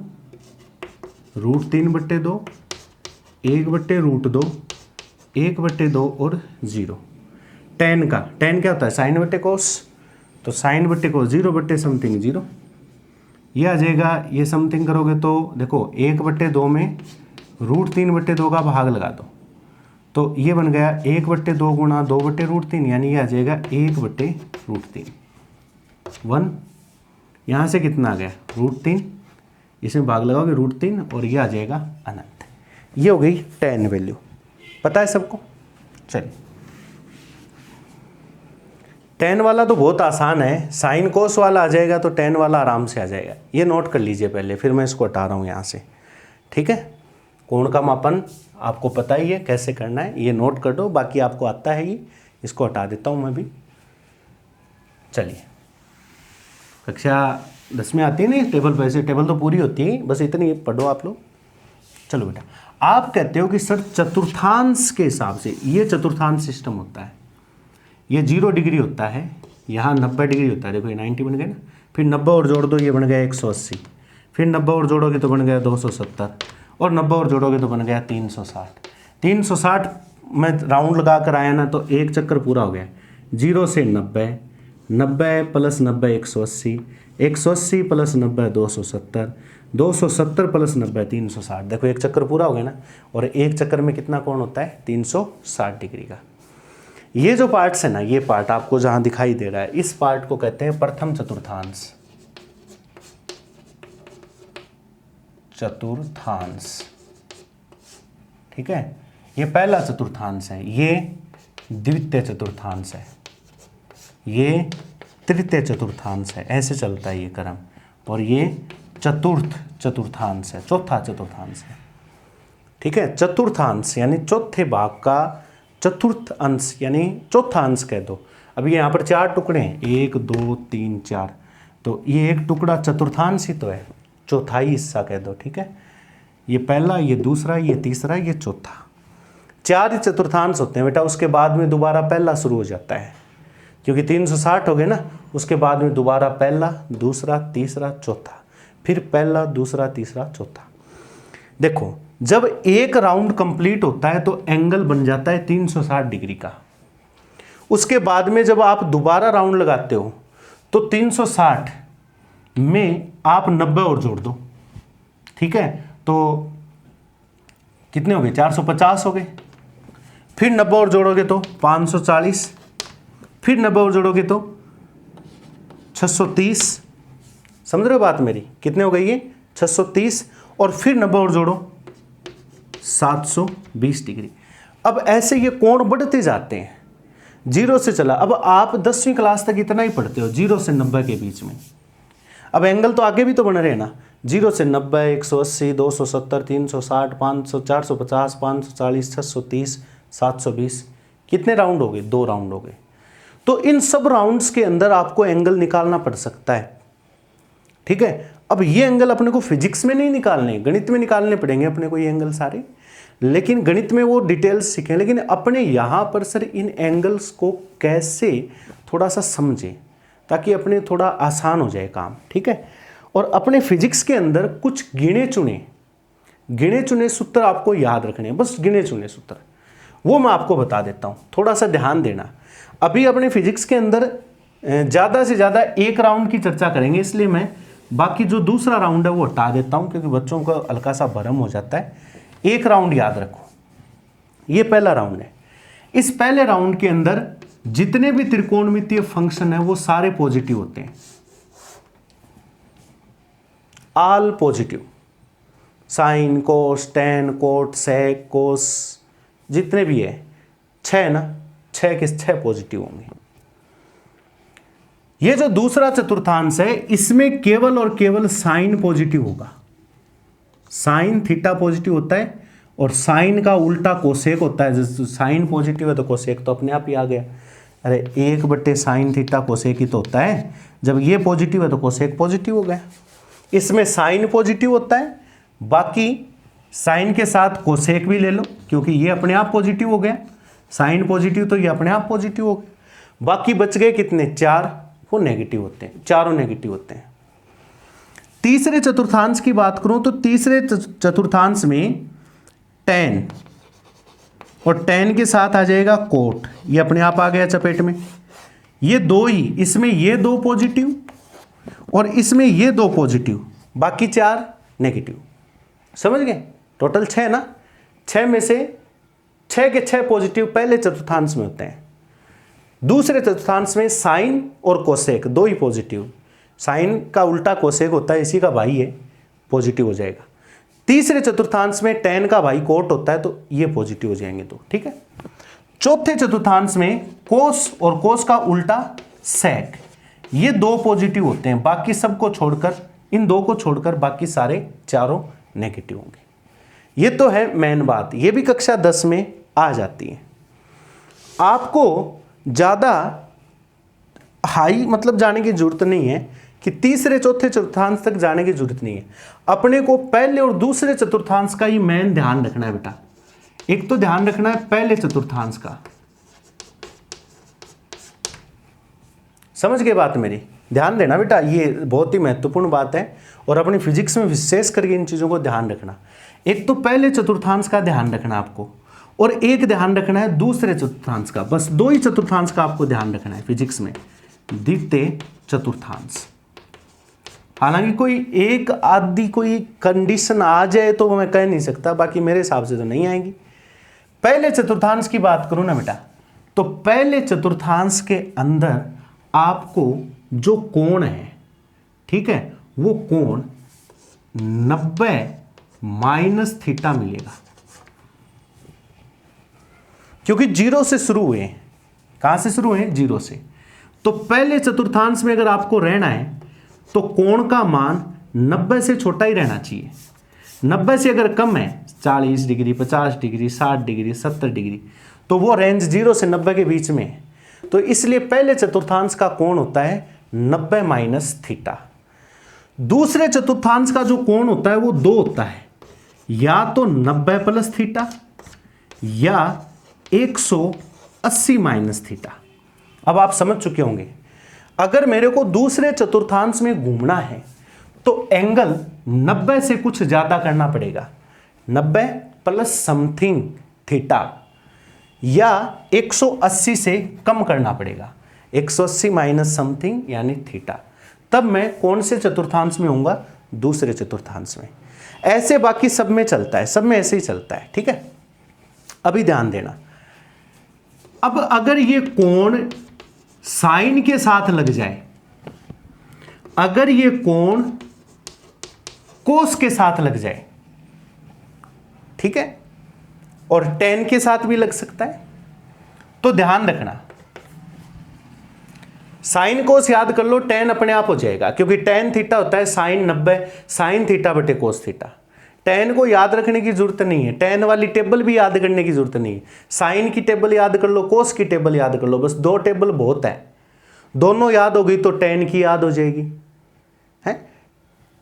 √3/2, 1/√2, 1/2 और 0। टेन का, टेन क्या होता है? साइन बटे कोस, तो साइन बटे कोस 0/समथिंग 0, ये आ जाएगा। ये समथिंग करोगे तो देखो 1/2 में √3/2 का भाग लगा दो, तो ये बन गया 1/2 गुणा 2/√3, यानी ये आ जाएगा 1/√3। 1 यहाँ से कितना आ गया? √3, इसमें भाग लगाओगे √3 और ये आ जाएगा अनंत। ये हो गई टेन वैल्यू, पता है सबको? चलिए, टेन वाला तो बहुत आसान है, साइन कोस वाला आ जाएगा तो टेन वाला आराम से आ जाएगा। ये नोट कर लीजिए पहले, फिर मैं इसको हटा रहा हूँ यहाँ से, ठीक है। कोण का मापन आपको पता ही है कैसे करना है, ये नोट कर दो, बाकी आपको आता है ही। इसको हटा देता हूँ मैं भी। चलिए, कक्षा 10 में आती है ना टेबल, वैसे टेबल तो पूरी होती है, बस इतनी पढ़ो आप लोग। चलो बेटा, आप कहते हो कि सर चतुर्थांश के हिसाब से, ये चतुर्थांश सिस्टम होता है, ये 0 डिग्री होता है, यहाँ 90 डिग्री होता है, देखो ये 90 बन गया ना, फिर 90 और जोड़ दो, ये बन गया 180, फिर 90 और जोड़ोगे तो बन गया 270, और 90 और जोड़ोगे तो बन गया 360। 360 में राउंड लगा कर आया ना, तो एक चक्कर पूरा हो गया। 0 से 90, 90 प्लस 90 180, 180 प्लस 90 270, 270 प्लस 90 360। देखो एक चक्कर पूरा हो गया ना, और एक चक्कर में कितना कोण होता है? 360 डिग्री का। ये जो पार्ट्स है ना, ये पार्ट आपको जहां दिखाई दे रहा है, इस पार्ट को कहते हैं प्रथम चतुर्थांश। चतुर्थांश, ठीक है, ये पहला चतुर्थांश है, ये द्वितीय चतुर्थांश है, ये तृतीय चतुर्थांश है, ऐसे चलता है ये क्रम, और ये चतुर्थ चतुर्थांश है, चौथा चतुर्थांश है, ठीक है। चतुर्थांश यानी चौथे भाग का चतुर्थ अंश, यानी चौथा अंश कह दो। अभी यहाँ पर 4 टुकड़े हैं, 1 2 3 4, तो ये एक टुकड़ा चतुर्थांश ही तो है, चौथाई हिस्सा कह दो, ठीक है। ये पहला, ये दूसरा, ये तीसरा, ये चौथा, 4 ही चतुर्थांश होते हैं बेटा। उसके बाद में दोबारा पहला शुरू हो जाता है, क्योंकि 360 हो गए ना, उसके बाद में दोबारा पहला, दूसरा, तीसरा, चौथा, फिर पहला, दूसरा, तीसरा, चौथा। देखो जब एक राउंड कंप्लीट होता है तो एंगल बन जाता है 360 डिग्री का। उसके बाद में जब आप दोबारा राउंड लगाते हो तो 360 में आप 90 और जोड़ दो, ठीक है, तो कितने हो गए? 450 हो गए। फिर 90 और जोड़ोगे तो 540, फिर 90 और जोड़ोगे तो 630। समझ रहे हो बात मेरी? कितने हो गई ये? 630, और फिर 90 और जोड़ो 720 डिग्री। अब ऐसे ये कोण बढ़ते जाते हैं, 0 से चला। अब आप 10वीं क्लास तक इतना ही पढ़ते हो, 0 से 90 के बीच में। अब एंगल तो आगे भी तो बन रहे हैं ना, 0 से 90, 180, 270, 360, 500, 450, 540, 630, 720। कितने राउंड हो गए? 2 राउंड हो गए। तो इन सब राउंड्स के अंदर आपको एंगल निकालना पड़ सकता है, ठीक है। अब ये एंगल अपने को फिजिक्स में नहीं निकालने, गणित में निकालने पड़ेंगे अपने को ये एंगल सारे, लेकिन गणित में वो डिटेल्स सीखें। लेकिन अपने यहाँ पर सर इन एंगल्स को कैसे थोड़ा सा समझें, ताकि अपने थोड़ा आसान हो जाए काम, ठीक है। और अपने फिजिक्स के अंदर कुछ गिने चुने सूत्र आपको याद रखने हैं, बस गिने चुने सूत्र, वो मैं आपको बता देता हूँ, थोड़ा सा ध्यान देना। अभी अपने फिजिक्स के अंदर ज़्यादा से ज़्यादा एक राउंड की चर्चा करेंगे, इसलिए मैं बाकी जो दूसरा राउंड है वो हटा देता हूँ, क्योंकि बच्चों का हल्का सा भ्रम हो जाता है। एक राउंड याद रखो, ये पहला राउंड है। इस पहले राउंड के अंदर जितने भी त्रिकोणमितीय फंक्शन है वो सारे पॉजिटिव होते हैं, all positive. Sign, cos, tan, cot, सेक, कोस, जितने भी है 6 ना, 6 के 6 पॉजिटिव होंगे। ये जो दूसरा चतुर्थांश है, इसमें केवल और केवल साइन पॉजिटिव होगा। साइन थीटा पॉजिटिव होता है, और साइन का उल्टा कोसेक होता है। जैसे साइन पॉजिटिव है तो कोसेक तो अपने आप ही आ गया। अरे 1/sin थीटा कोसेक ही तो होता है। जब ये पॉजिटिव है तो कोसेक पॉजिटिव हो गया। इसमें साइन पॉजिटिव होता है, बाकी साइन के साथ कोसेक भी ले लो, क्योंकि ये अपने आप पॉजिटिव हो गया। साइन पॉजिटिव तो ये अपने आप पॉजिटिव हो गया। बाकी बच गए कितने? 4, वो नेगेटिव होते हैं, चारों नेगेटिव होते हैं। तीसरे चतुर्थांश की बात करूं तो तीसरे चतुर्थांश में tan, और tan के साथ आ जाएगा कोट, ये अपने आप आ गया चपेट में। ये 2 ही, इसमें ये 2 पॉजिटिव और इसमें ये 2 पॉजिटिव, बाकी 4 नेगेटिव। समझ गए? टोटल 6 ना, 6 में से 6 के 6 पॉजिटिव पहले चतुर्थांश में होते हैं। दूसरे चतुर्थांश में साइन और कोसेक 2 ही पॉजिटिव। साइन का उल्टा कोसेक होता है, इसी का भाई है, पॉजिटिव हो जाएगा। तीसरे चतुर्थांश में tan का भाई कोट होता है, तो ये पॉजिटिव हो जाएंगे 2, ठीक है। चौथे चतुर्थांश में कोस और कोस का उल्टा सेक, ये 2 पॉजिटिव होते हैं। बाकी सबको छोड़कर, इन 2 को छोड़कर बाकी सारे चारों नेगेटिव होंगे। ये तो है मेन बात, ये भी कक्षा 10 में आ जाती है। आपको ज़्यादा हाई मतलब जाने की जरूरत नहीं है, कि तीसरे चौथे चतुर्थांश तक जाने की जरूरत नहीं है। अपने को पहले और दूसरे चतुर्थांश का ही मेन ध्यान रखना है बेटा। एक तो ध्यान रखना है पहले चतुर्थांश का, समझ गए बात मेरी, ध्यान देना बेटा, ये बहुत ही महत्वपूर्ण बात है और अपनी फिजिक्स में विशेष करके इन चीज़ों को ध्यान रखना। एक तो पहले चतुर्थांश का ध्यान रखना आपको, और एक ध्यान रखना है दूसरे चतुर्थांश का। बस दो ही चतुर्थांश का आपको ध्यान रखना है फिजिक्स में, द्वितीय चतुर्थांश। हालांकि कोई एक आदि कोई कंडीशन आ जाए तो मैं कह नहीं सकता, बाकी मेरे हिसाब से तो नहीं आएगी। पहले चतुर्थांश की बात करूं ना बेटा, तो पहले चतुर्थांश के अंदर आपको जो कोण है, ठीक है, वो कोण 90 माइनस थीटा मिलेगा, क्योंकि जीरो से शुरू हुए हैं। कहां से शुरू हुए? जीरो से। तो पहले चतुर्थांश में अगर आपको रहना है तो कोण का मान 90 से छोटा ही रहना चाहिए। 90 से अगर कम है, 40 डिग्री, 50 डिग्री, 60 डिग्री, 70 डिग्री, तो वो रेंज 0 से 90 के बीच में है। तो इसलिए पहले चतुर्थांश का कोण होता है 90 माइनस थीटा। दूसरे चतुर्थांश का जो कोण होता है वो 2 होता है, या तो 90 प्लस थीटा या 180 माइनस थीटा। अब आप समझ चुके होंगे, अगर मेरे को दूसरे चतुर्थांश में घूमना है तो एंगल 90 से कुछ ज्यादा करना पड़ेगा, 90 प्लस समथिंग थीटा, या 180 से कम करना पड़ेगा, 180 माइनस समथिंग यानी थीटा। तब मैं कौन से चतुर्थांश में होऊंगा? दूसरे चतुर्थांश में। ऐसे बाकी सब में चलता है, सब में ऐसे ही चलता है, ठीक है। अभी ध्यान देना, अब अगर ये कोण साइन के साथ लग जाए, अगर ये कोण कोस के साथ लग जाए, ठीक है, और टेन के साथ भी लग सकता है, तो ध्यान रखना साइन कोस याद कर लो, टेन अपने आप हो जाएगा, क्योंकि टेन थीटा होता है साइन 90 साइन थीटा बटे कोस थीटा। टेन को याद रखने की जरूरत नहीं है, टेन वाली टेबल भी याद करने की जरूरत नहीं है। साइन की टेबल याद कर लो, कोस की टेबल याद कर लो, बस 2 टेबल बहुत है। दोनों याद हो गई तो टेन की याद हो जाएगी, है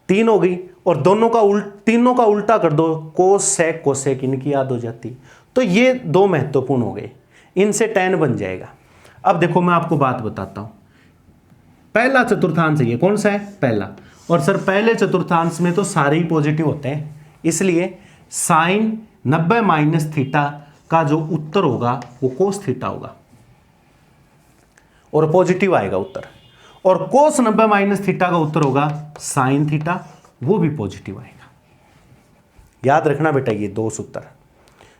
3 हो गई, और दोनों का तीनों का उल्टा कर दो, कोस सेक कोसेक, इनकी याद हो जाती। तो ये 2 महत्वपूर्ण हो गए, इनसे टेन बन जाएगा। अब देखो मैं आपको बात बताता हूं, पहला चतुर्थांश है ये, कौन सा है? पहला। और सर पहले चतुर्थांश में तो सारे ही पॉजिटिव होते हैं, इसलिए साइन 90 माइनस थीटा का जो उत्तर होगा वो कोस थीटा होगा, और पॉजिटिव आएगा उत्तर। और कोस 90 माइनस थीटा का उत्तर होगा साइन थीटा, वो भी पॉजिटिव आएगा। याद रखना बेटा ये 2 सूत्र,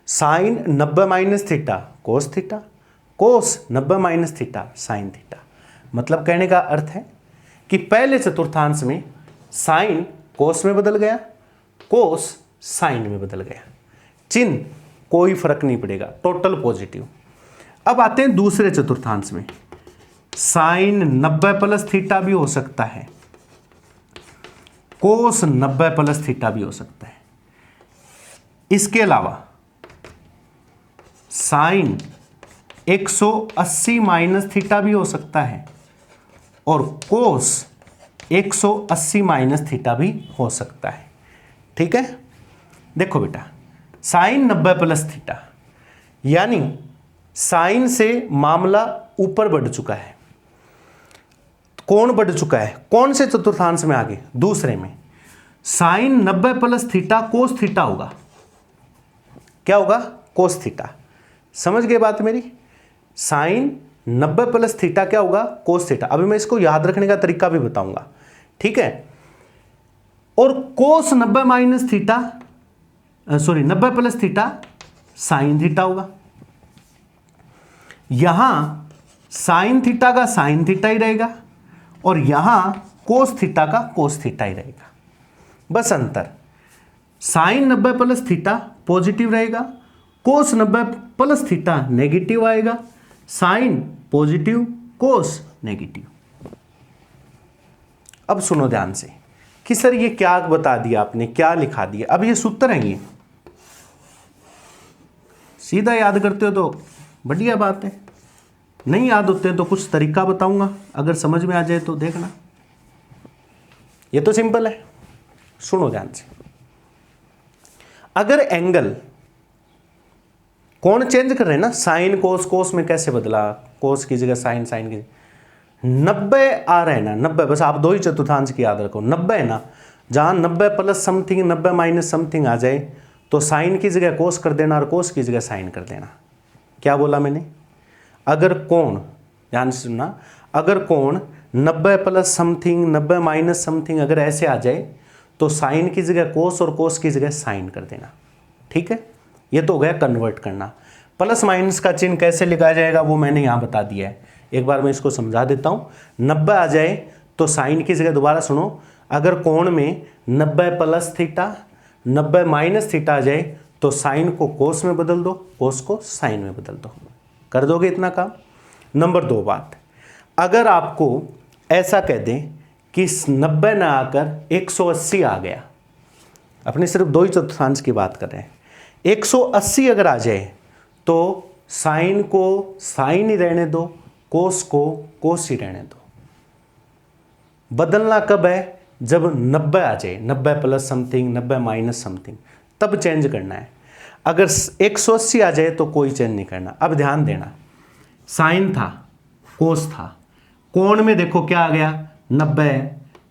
sine 90 minus theta cos theta, cos 90 minus theta sine theta. मतलब कहने का अर्थ है कि पहले चतुर्थांश में साइन कोस में बदल गया, कोस साइन में बदल गया, चिन्ह कोई फर्क नहीं पड़ेगा, टोटल पॉजिटिव। अब आते हैं दूसरे चतुर्थांश में, साइन 90 प्लस थीटा भी हो सकता है, कोस 90 प्लस थीटा भी हो सकता है। इसके अलावा साइन 180 माइनस थीटा भी हो सकता है, और कोस 180 माइनस थीटा भी हो सकता है, ठीक है। देखो बेटा, साइन 90 प्लस थीटा, यानी साइन से मामला ऊपर बढ़ चुका है, कोण बढ़ चुका है। कौन से चतुर्थांश में? आगे दूसरे में। Sine 90 plus theta cos theta होगा, क्या होगा? Cos theta. समझ गए बात मेरी? साइन 90 प्लस थीटा क्या होगा? Cos theta. अभी मैं इसको याद रखने का तरीका भी बताऊंगा, ठीक है। और कोस 90 minus theta, sorry 90 plus theta sine theta होगा। यहां साइन थीटा का साइन थीटा ही रहेगा, और यहां कोस थीटा का कोस थीटा ही रहेगा। बस अंतर, साइन 90 प्लस थीटा पॉजिटिव रहेगा, कोस 90 प्लस थीटा नेगेटिव आएगा, साइन पॉजिटिव कोस नेगेटिव। अब सुनो ध्यान से कि सर ये क्या बता दिया आपने, क्या लिखा दिया। अब ये सूत्र है, ये सीधा याद करते हो तो बढ़िया बात है, नहीं याद होते हैं तो कुछ तरीका बताऊंगा, अगर समझ में आ जाए तो देखना। ये तो सिंपल है, सुनो ध्यान से। अगर एंगल, कोण चेंज कर रहे हैं ना, साइन कोस, कोस में कैसे बदला, कोस की जगह साइन, साइन की 90 आ रहे हैं ना, 90, बस आप दो ही चतुर्थांश की याद रखो, 90 है ना, जहां 90 प्लस समथिंग 90 माइनस समथिंग आ जाए तो साइन की जगह कोस कर देना और कोस की जगह साइन कर देना। क्या बोला मैंने? अगर कोण, ध्यान से सुनना, अगर कोण 90 प्लस समथिंग 90 माइनस समथिंग अगर ऐसे आ जाए तो साइन की जगह कोस और कोस की जगह साइन कर देना। ठीक है, ये तो हो गया कन्वर्ट करना। प्लस माइनस का चिन्ह कैसे लिखा जाएगा वो मैंने यहाँ बता दिया है, एक बार मैं इसको समझा देता हूँ। 90 आ जाए तो साइन की जगह, दोबारा सुनो, अगर कोण में 90 प्लस थीटा 90 माइनस थीटा आ जाए तो साइन को कोस में बदल दो, कोस को साइन में बदल दो। कर दोगे इतना काम? नंबर 2 बात, अगर आपको ऐसा कह दें कि 90 ना आकर 180 आ गया, अपने सिर्फ दो ही चतुर्थांश की बात कर रहे हैं, 180 अगर आ जाए तो साइन को साइन ही रहने दो, कोस को कोस ही रहने दो। बदलना कब है? जब 90 आ जाए, 90 प्लस समथिंग 90 माइनस समथिंग, तब चेंज करना है। अगर 180 आ जाए तो कोई चेंज नहीं करना। अब ध्यान देना, साइन था, कोस था, कोण में देखो क्या आ गया, 90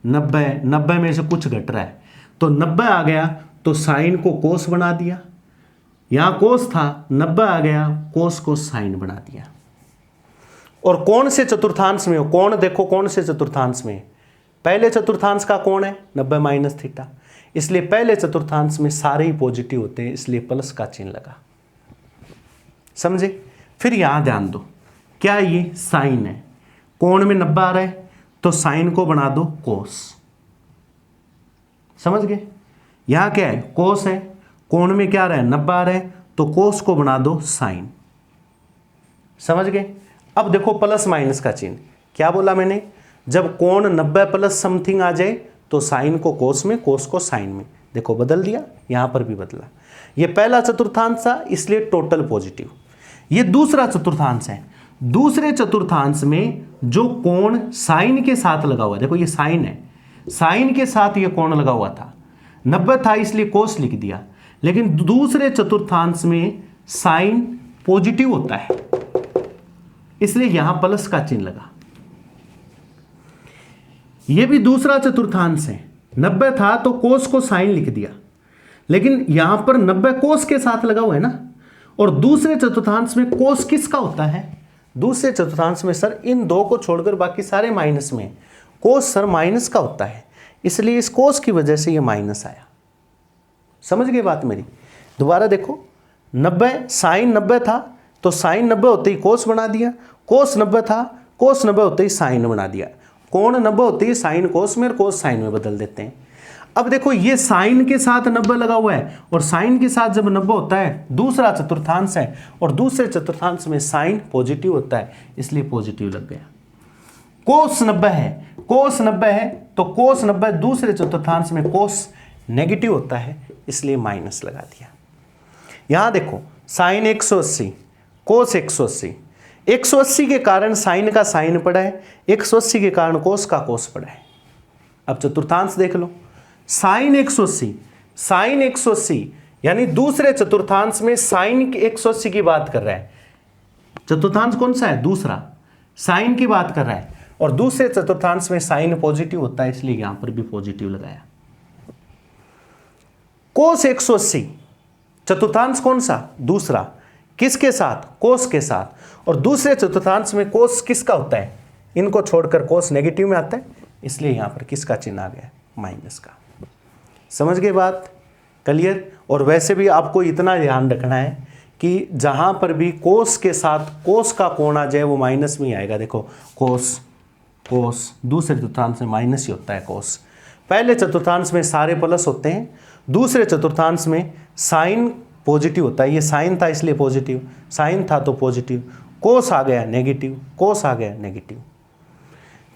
90 90 में से कुछ घट रहा है तो 90 आ गया तो साइन को कोस बना दिया, यहां कोस था 90 आ गया कोस को साइन बना दिया। और कौन से चतुर्थांश में हो? कोण देखो कौन से चतुर्थांश में, पहले चतुर्थांश का कोण है 90 माइनस थीटा, इसलिए पहले चतुर्थांश में सारे ही पॉजिटिव होते हैं, इसलिए प्लस का चिन्ह लगा। समझे? फिर यहां ध्यान दो, क्या ये साइन है, कोण में 90 आ रहा है तो साइन को बना दो कोस। समझ गए? यहां क्या है, कोस है, कोण में क्या आ रहा है 90 आ रहा है तो कोस को बना दो साइन। समझ गए? अब देखो प्लस माइनस का चिन्ह, क्या बोला मैंने, जब कोण 90 प्लस समथिंग आ जाए तो साइन को कोस में, कोस को साइन में। देखो बदल दिया, यहां पर भी बदला। ये पहला चतुर्थांश था इसलिए टोटल पॉजिटिव। ये दूसरा चतुर्थांश है, दूसरे चतुर्थांश में जो कोण साइन के साथ लगा हुआ है, देखो ये साइन है, साइन के साथ ये कोण लगा हुआ था, 90 था इसलिए कोस लिख दिया, लेकिन दूसरे चतुर्थांश में साइन पॉजिटिव होता है इसलिए यहां प्लस का चिन्ह लगा। यह भी दूसरा चतुर्थांश है, 90 था तो कोस को साइन लिख दिया, लेकिन यहां पर 90 कोस के साथ लगा हुआ है ना, और दूसरे चतुर्थांश में कोस किसका होता है, दूसरे चतुर्थांश में सर इन दो को छोड़कर बाकी सारे माइनस में कोस सर माइनस का होता है, इसलिए इस कोस की वजह से ये माइनस आया। समझ गए बात मेरी? दोबारा देखो, 90 साइन 90 था तो साइन 90 होते ही कोस बना दिया, कोस 90 था, कोस 90 होते ही साइन बना दिया, कोण 90 होते ही साइन कोस में और कोस साइन में बदल देते हैं। अब देखो ये साइन के साथ 90 लगा हुआ है और साइन के साथ जब 90 होता है, दूसरा चतुर्थांश है और दूसरे चतुर्थांश में साइन पॉजिटिव होता है इसलिए पॉजिटिव लग गया। कोस 90 है, कोस 90 है तो कोस 90 दूसरे चतुर्थांश में कोस नेगेटिव होता है इसलिए माइनस लगा दिया। यहां देखो साइन 180 कोस 180, 180 के कारण साइन का साइन पड़ा है, 180 के कारण कोस का कोस पड़ा है। अब चतुर्थांश देख लो, साइन 180, साइन 180 यानी दूसरे चतुर्थांश में साइन 180 की बात कर रहा है। चतुर्थांश कौन सा है? दूसरा, साइन की बात कर रहा है और दूसरे चतुर्थांश में साइन पॉजिटिव होता है इसलिए यहां पर भी पॉजिटिव लगाया। कोस 180 चतुर्थांश कौन सा? दूसरा, किसके साथ? कोस के साथ, और दूसरे चतुर्थांश में कोस किसका होता है? इनको छोड़कर कोस नेगेटिव में आता है इसलिए यहां पर किसका चिन्ह आ गया? माइनस का। समझ गए बात? क्लियर? और वैसे भी आपको इतना ध्यान रखना है कि जहां पर भी कोस के साथ कोस का कोण आ जाए वो माइनस में ही आएगा। देखो कोस कोस दूसरे चतुर्थांश में माइनस ही होता है कोस। पहले चतुर्थांश में सारे प्लस होते हैं, दूसरे चतुर्थांश में साइन पॉजिटिव होता है। ये साइन था इसलिए पॉजिटिव, साइन था तो पॉजिटिव, कोस आ गया नेगेटिव, कोस आ गया नेगेटिव।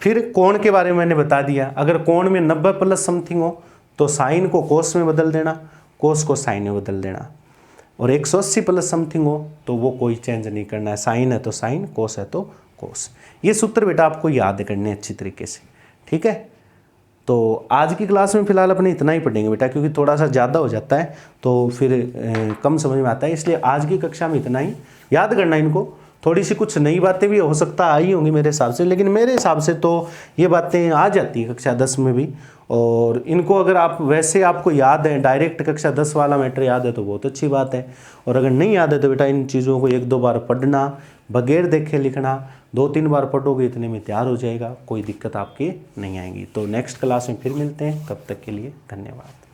फिर कोण के बारे में मैंने बता दिया, अगर कोण में 90 प्लस समथिंग हो तो साइन को कोस में बदल देना, कोस को साइन में बदल देना, और 180 प्लस समथिंग हो तो वो कोई चेंज नहीं करना है, साइन है तो साइन, कोस है तो कोस। ये सूत्र बेटा आपको याद करने अच्छी तरीके से, ठीक है? तो आज की क्लास में फ़िलहाल अपने इतना ही पढ़ेंगे बेटा, क्योंकि थोड़ा सा ज़्यादा हो जाता है तो फिर कम समझ में आता है, इसलिए आज की कक्षा में इतना ही। याद करना इनको, थोड़ी सी कुछ नई बातें भी हो सकता आई होंगी मेरे हिसाब से, लेकिन मेरे हिसाब से तो ये बातें आ जाती है कक्षा 10 में भी। और इनको अगर आप वैसे आपको याद है, डायरेक्ट कक्षा 10 वाला मैटर याद है तो बहुत अच्छी बात है, और अगर नहीं याद है तो बेटा इन चीज़ों को 1-2 बार पढ़ना, बगैर देखे लिखना, 2-3 बार पढ़ोगे इतने में तैयार हो जाएगा, कोई दिक्कत आपकी नहीं आएगी। तो नेक्स्ट क्लास में फिर मिलते हैं, तब तक के लिए धन्यवाद।